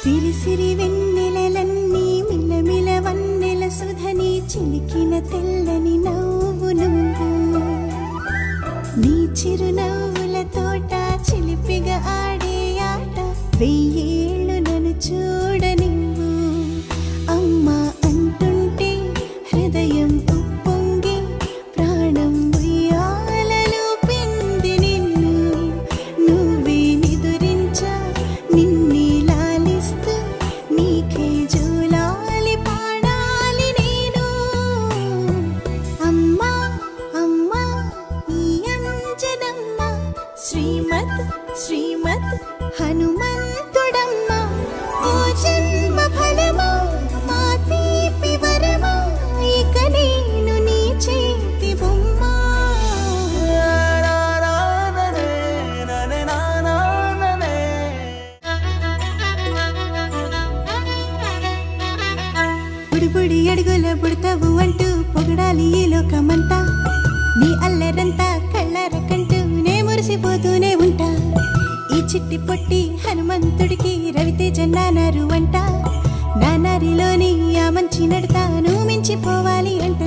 సిరి సిరి వెన్నెలలన్నీ మిలమిల వన్నెల సుధని చిలికిన తెల్లని నవ్వు నువ్వు నీ చిరునవ్వుల తోట చిలిపిగా ఆడే ఆట వెయ్యేళ్ళు నన్ను చూడనివ్వు అమ్మా అంటుంటే హృదయం ఉప్పొంగి ప్రాణం ఉయ్యాలలో పిండి నిన్ను నువ్వే నిదురించా నిన్నే లాలిస్తూ నీకే జోలాలి పాడాలి నేను అమ్మా అమ్మా ఈ అంజనమ్మ శ్రీమత్ శ్రీమత్ హనుమంతుడమ్మ ఓ జన్మ ఫలమా మా తీపి వరమా ఇక నేను నీ చేతి బొమ్మ బుడిబుడి అడుగుల బుడతావు అంటూ పొగడాలి ఈ లోకమంతా నీ అల్లరంతా కళ్ళారకంటూ నే మురిసిపోతూనే ఉంటా ఈ చిట్టి పొట్టి హనుమంతుడికి రవితేజ నానారు అంట నానారిలోని ఆ మంచి నడతాను మించిపోవాలి అంట